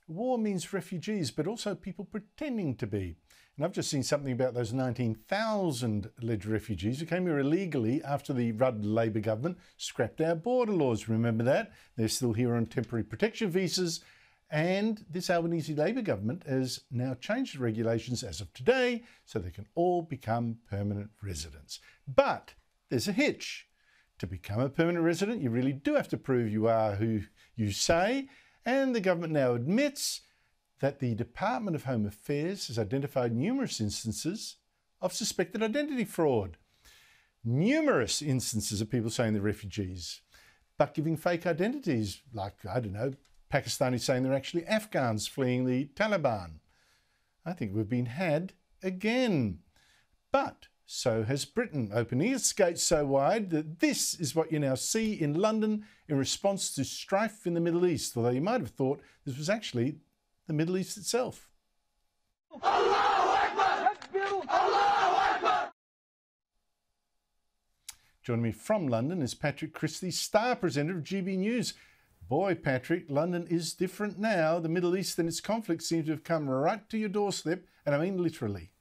War means refugees, but also people pretending to be. And I've just seen something about those 19,000 alleged refugees who came here illegally after the Rudd Labor government scrapped our border laws. Remember that? They're still here on temporary protection visas. And this Albanese Labor government has now changed the regulations as of today so they can all become permanent residents. But there's a hitch. To become a permanent resident, you really do have to prove you are who you say. And the government now admits that the Department of Home Affairs has identified numerous instances of suspected identity fraud. Numerous instances of people saying they're refugees, but giving fake identities, like, I don't know, Pakistanis saying they're actually Afghans fleeing the Taliban. I think we've been had again. But so has Britain, opening its gates so wide that this is what you now see in London in response to strife in the Middle East, although you might have thought this was actually the Middle East itself. Allahu Akbar! Allahu Akbar! Joining me from London is Patrick Christie, star presenter of GB News. Boy, Patrick, London is different now. The Middle East and its conflicts seem to have come right to your doorstep, and I mean literally.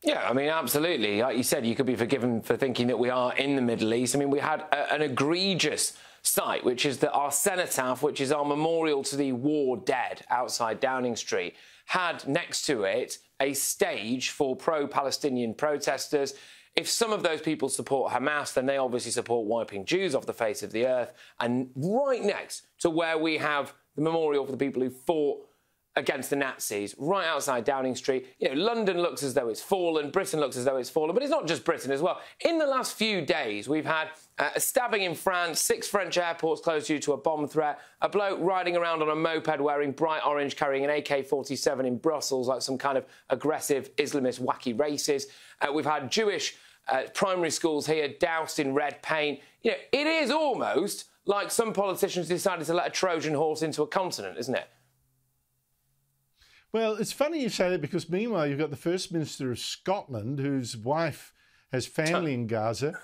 Yeah, I mean, absolutely. Like you said, you could be forgiven for thinking that we are in the Middle East. I mean, we had an egregious sight, which is that our cenotaph, which is our memorial to the war dead outside Downing Street, had next to it a stage for pro-Palestinian protesters. If some of those people support Hamas, then they obviously support wiping Jews off the face of the earth. And right next to where we have the memorial for the people who fought against the Nazis, right outside Downing Street. You know, London looks as though it's fallen, Britain looks as though it's fallen, but it's not just Britain as well. In the last few days, we've had a stabbing in France, 6 French airports closed due to a bomb threat, a bloke riding around on a moped wearing bright orange, carrying an AK-47 in Brussels like some kind of aggressive Islamist wacky racist. We've had Jewish primary schools here doused in red paint. You know, it is almost like some politicians decided to let a Trojan horse into a continent, isn't it? Well, it's funny you say that because meanwhile you've got the First Minister of Scotland, whose wife has family in Gaza.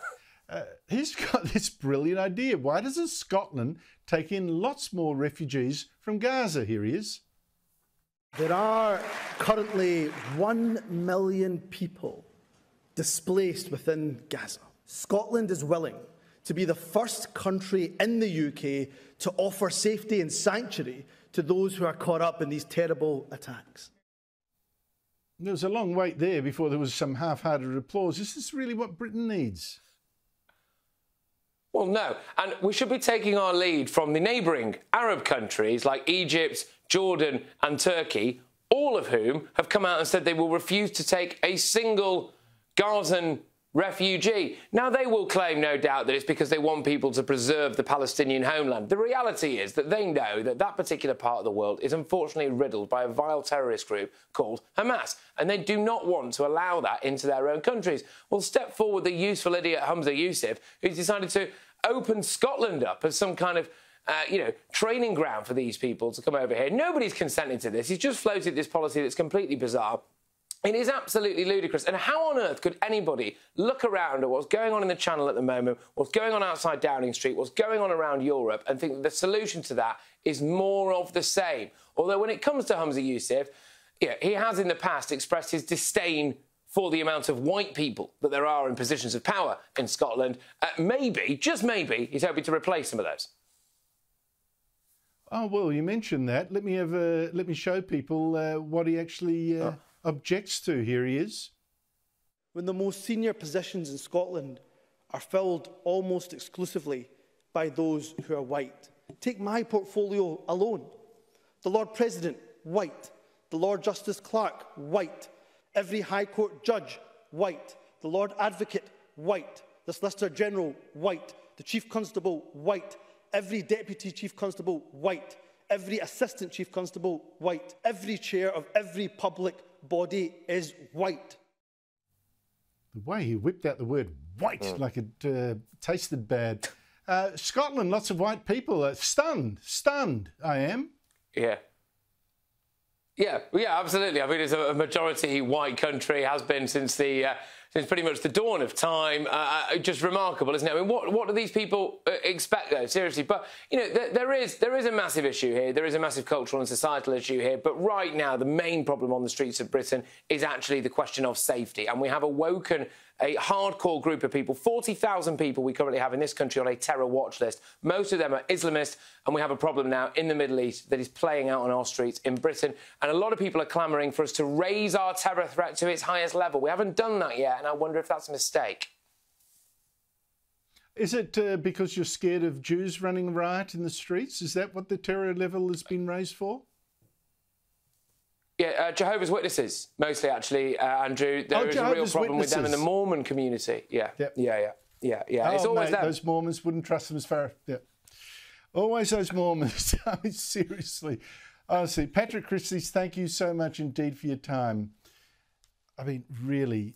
He's got this brilliant idea. Why doesn't Scotland take in lots more refugees from Gaza? Here he is. There are currently 1 million people displaced within Gaza. Scotland is willing to be the first country in the UK to offer safety and sanctuary to those who are caught up in these terrible attacks. There was a long wait there before there was some half-hearted applause. Is this really what Britain needs? Well, no. And we should be taking our lead from the neighbouring Arab countries like Egypt, Jordan and Turkey, all of whom have come out and said they will refuse to take a single Gazan refugee. Now, they will claim, no doubt, that it's because they want people to preserve the Palestinian homeland. The reality is that they know that that particular part of the world is unfortunately riddled by a vile terrorist group called Hamas, and they do not want to allow that into their own countries. Well, step forward the useful idiot Hamza Yusuf, who's decided to open Scotland up as some kind of training ground for these people to come over here. Nobody's consented to this. He's just floated this policy that's completely bizarre. It is absolutely ludicrous. And how on earth could anybody look around at what's going on in the Channel at the moment, what's going on outside Downing Street, what's going on around Europe, and think that the solution to that is more of the same? Although when it comes to Hamza Yusuf, he has in the past expressed his disdain for the amount of white people that there are in positions of power in Scotland. Maybe, just maybe, he's hoping to replace some of those. Oh, well, you mentioned that. Let me show people what he actually objects to. Here he is. When the most senior positions in Scotland are filled almost exclusively by those who are white. Take my portfolio alone. The Lord President, white. The Lord Justice Clerk, white. Every High Court judge, white. The Lord Advocate, white. The Solicitor General, white. The Chief Constable, white. Every Deputy Chief Constable, white. Every Assistant Chief Constable, white. Every chair of every public body is white. The way he whipped out the word white like it tasted bad. Scotland, lots of white people. Stunned, I am. Yeah, absolutely. I mean, it's a majority white country, has been since the since pretty much the dawn of time. Just remarkable, isn't it? I mean, what do these people expect, though? Seriously. But, you know, there is a massive issue here. There is a massive cultural and societal issue here. But right now, the main problem on the streets of Britain is actually the question of safety. And we have awoken a hardcore group of people, 40,000 people we currently have in this country on a terror watch list. Most of them are Islamist, and we have a problem now in the Middle East that is playing out on our streets in Britain. And a lot of people are clamouring for us to raise our terror threat to its highest level. We haven't done that yet, and I wonder if that's a mistake. Is it because you're scared of Jews running riot in the streets? Is that what the terror level has been raised for? Yeah, Jehovah's Witnesses, mostly, actually, Andrew. There is a real problem with them in the Mormon community. Yeah, yep. yeah. It's always them. Those Mormons, wouldn't trust them as far. Yeah, always those Mormons. I mean, seriously. Honestly, Patrick Christys, thank you so much indeed for your time. I mean, really,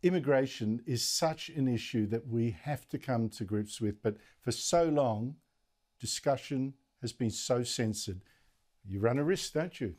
immigration is such an issue that we have to come to grips with. But for so long, discussion has been so censored. You run a risk, don't you?